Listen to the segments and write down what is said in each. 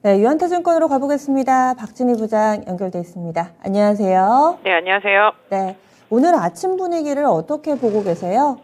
네, 유한타증권으로 가보겠습니다. 박진희 부장 연결돼 있습니다. 안녕하세요. 네, 안녕하세요. 네, 오늘 아침 분위기를 어떻게 보고 계세요?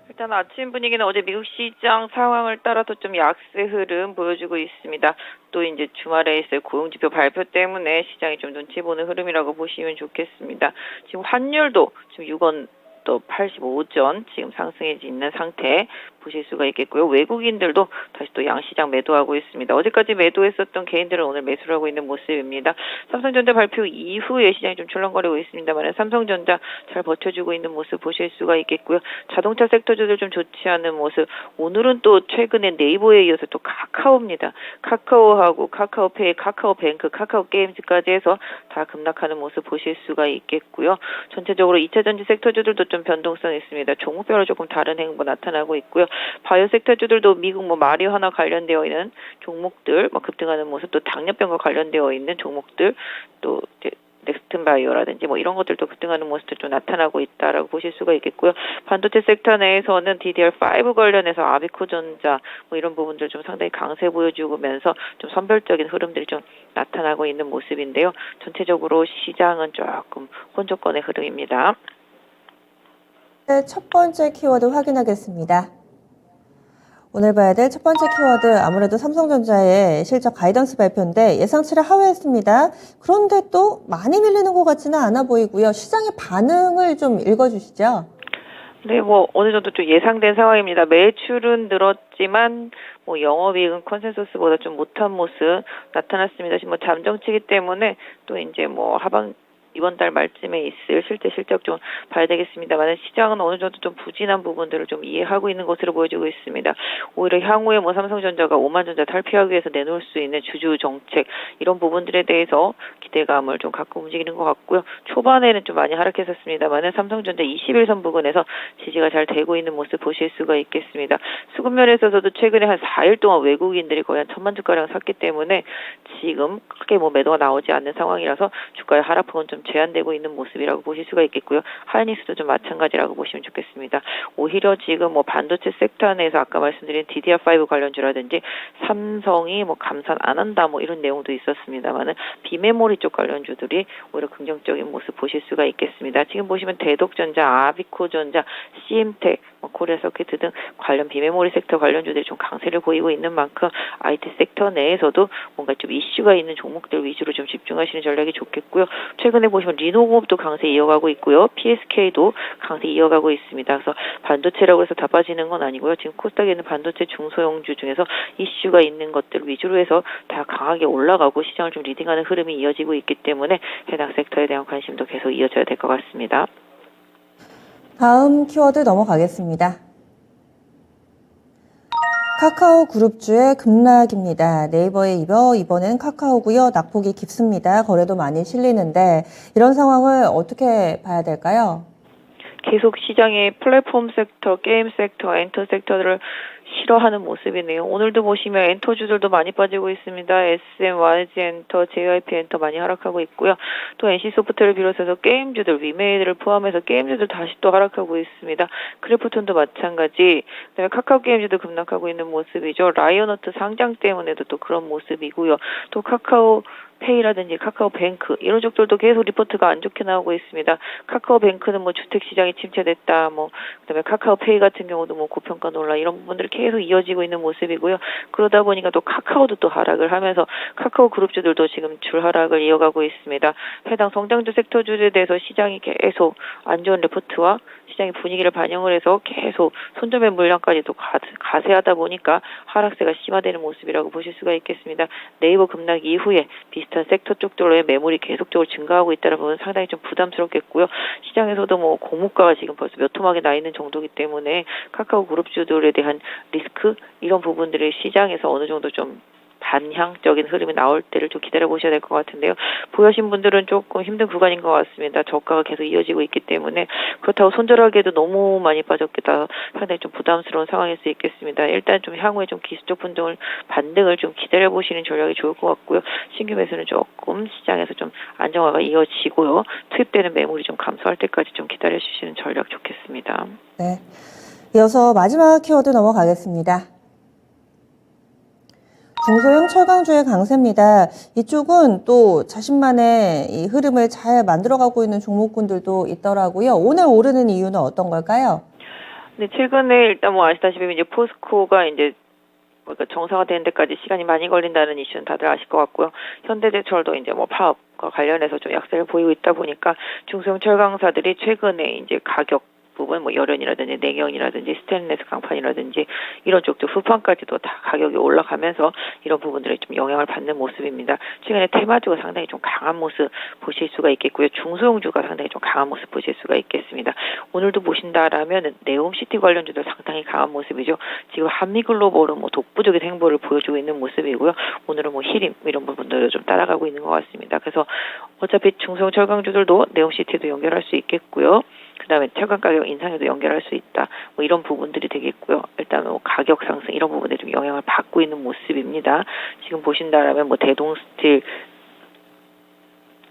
일단 아침 분위기는 어제 미국 시장 상황을 따라서 좀 약세 흐름 보여주고 있습니다. 또 이제 주말에 있을 고용지표 발표 때문에 시장이 좀 눈치 보는 흐름이라고 보시면 좋겠습니다. 지금 환율도 지금 6원 또 85전 지금 상승해 있는 상태 보실 수가 있겠고요. 외국인들도 다시 또 양시장 매도하고 있습니다. 어제까지 매도했었던 개인들은 오늘 매수를 하고 있는 모습입니다. 삼성전자 발표 이후에 시장이 좀 출렁거리고 있습니다만 삼성전자 잘 버텨주고 있는 모습 보실 수가 있겠고요. 자동차 섹터주들 좀 좋지 않은 모습. 오늘은 또 최근에 네이버에 이어서 또 카카오입니다. 카카오하고 카카오페이, 카카오뱅크, 카카오게임즈까지 해서 다 급락하는 모습 보실 수가 있겠고요. 전체적으로 2차전지 섹터주들도 좀 변동성이 있습니다. 종목별로 조금 다른 행보 나타나고 있고요. 바이오 섹터주들도 미국 마리화나 관련되어 있는 종목들 급등하는 모습, 또 당뇨병과 관련되어 있는 종목들, 또 넥스튼 바이오라든지 이런 것들도 급등하는 모습도 좀 나타나고 있다라고 보실 수가 있겠고요. 반도체 섹터 내에서는 DDR5 관련해서 아비코전자 이런 부분들 좀 상당히 강세 보여주면서 좀 선별적인 흐름들이 좀 나타나고 있는 모습인데요. 전체적으로 시장은 조금 혼조권의 흐름입니다. 네, 첫 번째 키워드 확인하겠습니다. 오늘 봐야 될 첫 번째 키워드, 아무래도 삼성전자의 실적 가이던스 발표인데 예상치를 하회했습니다. 그런데 또 많이 밀리는 것 같지는 않아 보이고요. 시장의 반응을 좀 읽어주시죠. 네, 어느 정도 좀 예상된 상황입니다. 매출은 늘었지만 영업이익은 컨센서스보다 좀 못한 모습 나타났습니다. 지금 잠정치기 때문에 또 이제 이번 달 말쯤에 있을 실적 좀 봐야 되겠습니다만 시장은 어느 정도 좀 부진한 부분들을 좀 이해하고 있는 것으로 보여지고 있습니다. 오히려 향후에 삼성전자가 오만전자 탈피하기 위해서 내놓을 수 있는 주주 정책 이런 부분들에 대해서 기대감을 좀 갖고 움직이는 것 같고요. 초반에는 좀 많이 하락했었습니다만 삼성전자 21선 부근에서 지지가 잘 되고 있는 모습 보실 수가 있겠습니다. 수급 면에서도 최근에 한 4일 동안 외국인들이 거의 한 1,000만 주가량 샀기 때문에 지금 크게 매도가 나오지 않는 상황이라서 주가의 하락폭은 좀 제한되고 있는 모습이라고 보실 수가 있겠고요. 하이닉스도 좀 마찬가지라고 보시면 좋겠습니다. 오히려 지금 반도체 섹터 내에서 아까 말씀드린 DDR5 관련주라든지 삼성이 감산 안 한다 이런 내용도 있었습니다만은 비메모리 쪽 관련주들이 오히려 긍정적인 모습 보실 수가 있겠습니다. 지금 보시면 대덕전자, 아비코전자, CM텍, 코리아서킷 등 관련 비메모리 섹터 관련주들이 좀 강세를 보이고 있는 만큼 IT 섹터 내에서도 뭔가 좀 이슈가 있는 종목들 위주로 좀 집중하시는 전략이 좋겠고요. 최근에 보시면 리노공업도 강세 이어가고 있고요. PSK도 강세 이어가고 있습니다. 그래서 반도체라고 해서 다 빠지는 건 아니고요. 지금 코스닥에 있는 반도체 중소형주 중에서 이슈가 있는 것들 위주로 해서 다 강하게 올라가고 시장을 좀 리딩하는 흐름이 이어지고 있기 때문에 해당 섹터에 대한 관심도 계속 이어져야 될 것 같습니다. 다음 키워드 넘어가겠습니다. 카카오 그룹주의 급락입니다. 네이버에 이번엔 카카오고요. 낙폭이 깊습니다. 거래도 많이 실리는데 이런 상황을 어떻게 봐야 될까요? 계속 시장의 플랫폼 섹터, 게임 섹터, 엔터 섹터들을 싫어하는 모습이네요. 오늘도 보시면 엔터주들도 많이 빠지고 있습니다. SM, YG 엔터, JYP 엔터 많이 하락하고 있고요. 또 NC소프트를 비롯해서 게임주들, 위메이드를 포함해서 게임주들 다시 또 하락하고 있습니다. 크래프톤도 마찬가지. 그다음에 카카오 게임주도 급락하고 있는 모습이죠. 라이온하트 상장 때문에도 또 그런 모습이고요. 또 카카오 페이라든지 카카오뱅크 이런 쪽들도 계속 리포트가 안 좋게 나오고 있습니다. 카카오뱅크는 주택시장이 침체됐다, 그다음에 카카오페이 같은 경우도 고평가 논란 이런 부분들이 계속 이어지고 있는 모습이고요. 그러다 보니까 또 카카오도 또 하락을 하면서 카카오 그룹주들도 지금 줄하락을 이어가고 있습니다. 해당 성장주 섹터주에 대해서 시장이 계속 안 좋은 리포트와 시장의 분위기를 반영을 해서 계속 손절매 물량까지도 가세하다 보니까 하락세가 심화되는 모습이라고 보실 수가 있겠습니다. 네이버 급락 이후에 비슷한 섹터 쪽들로의 매물이 계속적으로 증가하고 있다는 부분은 상당히 좀 부담스럽겠고요. 시장에서도 고물가가 지금 벌써 몇 토막에 나 있는 정도이기 때문에 카카오 그룹주들에 대한 리스크 이런 부분들이 시장에서 어느 정도 좀 반향적인 흐름이 나올 때를 좀 기다려 보셔야 될 것 같은데요. 보유하신 분들은 조금 힘든 구간인 것 같습니다. 저가가 계속 이어지고 있기 때문에 그렇다고 손절하기에도 너무 많이 빠졌겠다. 상당히 좀 부담스러운 상황일 수 있겠습니다. 일단 좀 향후에 좀 기술적 반등을 좀 기다려 보시는 전략이 좋을 것 같고요. 신규 매수는 조금 시장에서 좀 안정화가 이어지고요. 투입되는 매물이 좀 감소할 때까지 좀 기다려 주시는 전략 좋겠습니다. 네. 이어서 마지막 키워드 넘어가겠습니다. 중소형 철강주의 강세입니다. 이쪽은 또 자신만의 이 흐름을 잘 만들어가고 있는 종목군들도 있더라고요. 오늘 오르는 이유는 어떤 걸까요? 네, 최근에 일단 뭐 아시다시피 이제 포스코가 이제 그러니까 정상화 되는 데까지 시간이 많이 걸린다는 이슈는 다들 아실 것 같고요. 현대제철도 이제 뭐 파업과 관련해서 좀 약세를 보이고 있다 보니까 중소형 철강사들이 최근에 이제 가격 부분 뭐 열연이라든지 냉연이라든지 스테인리스 강판이라든지 이런 쪽도 후판까지도 다 가격이 올라가면서 이런 부분들이 좀 영향을 받는 모습입니다. 최근에 테마주가 상당히 좀 강한 모습 보실 수가 있겠고요. 중소형주가 상당히 좀 강한 모습 보실 수가 있겠습니다. 오늘도 보신다라면 네옴시티 관련주도 상당히 강한 모습이죠. 지금 한미글로벌은 뭐 독보적인 행보를 보여주고 있는 모습이고요. 오늘은 뭐 히림 이런 부분들도 좀 따라가고 있는 것 같습니다. 그래서 어차피 중소형 철강주들도 네옴시티도 연결할 수 있겠고요. 그다음에 철강 가격 인상에도 연결할 수 있다. 뭐 이런 부분들이 되겠고요. 일단 뭐 가격 상승 이런 부분들이 좀 영향을 받고 있는 모습입니다. 지금 보신다라면 뭐 대동스틸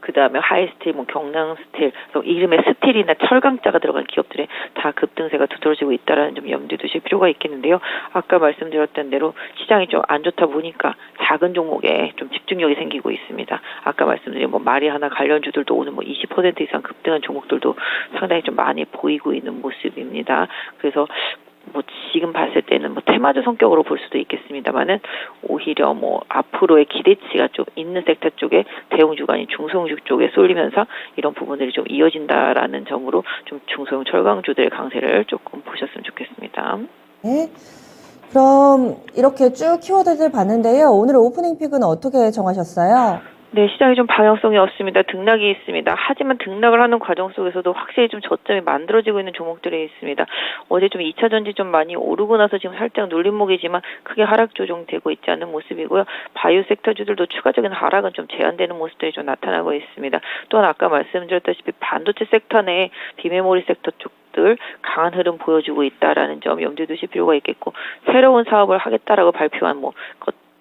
그다음에 하이스틸, 뭐 경량스틸, 이름에 스틸이나 철강자가 들어간 기업들의 다 급등세가 두드러지고 있다라는 점 염두에 두실 필요가 있겠는데요. 아까 말씀드렸던 대로 시장이 좀 안 좋다 보니까 작은 종목에 좀 집중력이 생기고 있습니다. 아까 말씀드린 뭐 마리아나 관련주들도 오늘 뭐 20% 이상 급등한 종목들도 상당히 좀 많이 보이고 있는 모습입니다. 그래서 뭐 지금 봤을 때는 뭐 테마주 성격으로 볼 수도 있겠습니다만은 오히려 뭐 앞으로의 기대치가 좀 있는 섹터 쪽에 대형주가 아닌 중소형주 쪽에 쏠리면서 이런 부분들이 좀 이어진다라는 점으로 좀 중소형 철강주들의 강세를 조금 보셨으면 좋겠습니다. 네. 그럼 이렇게 쭉 키워드들 봤는데요. 오늘 오프닝 픽은 어떻게 정하셨어요? 네, 시장이 좀 방향성이 없습니다. 등락이 있습니다. 하지만 등락을 하는 과정 속에서도 확실히 좀 저점이 만들어지고 있는 종목들이 있습니다. 어제 좀 2차 전지 좀 많이 오르고 나서 지금 살짝 눌림목이지만 크게 하락 조정되고 있지 않는 모습이고요. 바이오 섹터주들도 추가적인 하락은 좀 제한되는 모습들이 좀 나타나고 있습니다. 또한 아까 말씀드렸다시피 반도체 섹터 내에 비메모리 섹터 쪽 강한 흐름 보여주고 있다라는 점 염두에 두실 필요가 있겠고 새로운 사업을 하겠다라고 발표한 뭐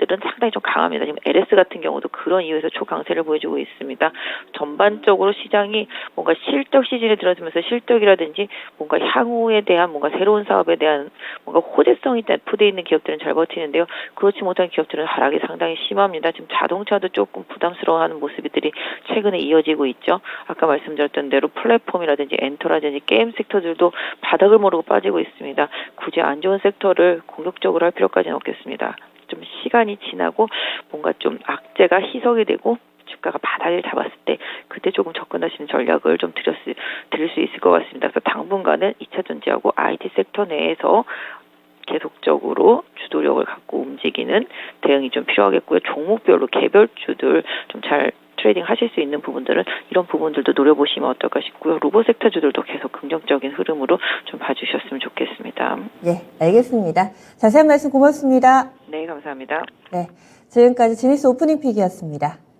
것들은 상당히 좀 강합니다. 지금 LS 같은 경우도 그런 이유에서 초강세를 보여주고 있습니다. 전반적으로 시장이 뭔가 실적 시즌에 들어서면서 실적이라든지 뭔가 향후에 대한 뭔가 새로운 사업에 대한 뭔가 호재성이 부대 있는 기업들은 잘 버티는데요. 그렇지 못한 기업들은 하락이 상당히 심합니다. 지금 자동차도 조금 부담스러워하는 모습들이 최근에 이어지고 있죠. 아까 말씀드렸던 대로 플랫폼이라든지 엔터라든지 게임 섹터들도 바닥을 모르고 빠지고 있습니다. 굳이 안 좋은 섹터를 공격적으로 할 필요까지는 없겠습니다. 좀 시간이 지나고 뭔가 좀 악재가 희석이 되고 주가가 바닥을 잡았을 때 그때 조금 접근하시는 전략을 좀 드릴 수 있을 것 같습니다. 그래서 당분간은 2차 전지하고 IT 섹터 내에서 계속적으로 주도력을 갖고 움직이는 대응이 좀 필요하겠고요. 종목별로 개별주들 좀 잘 트레이딩 하실 수 있는 부분들은 이런 부분들도 노려보시면 어떨까 싶고요. 로봇 섹터주들도 계속 긍정적인 흐름으로 좀 봐주셨으면 좋겠습니다. 예, 알겠습니다. 자세한 말씀 고맙습니다. 네, 감사합니다. 네, 지금까지 지니스 오프닝 픽이었습니다.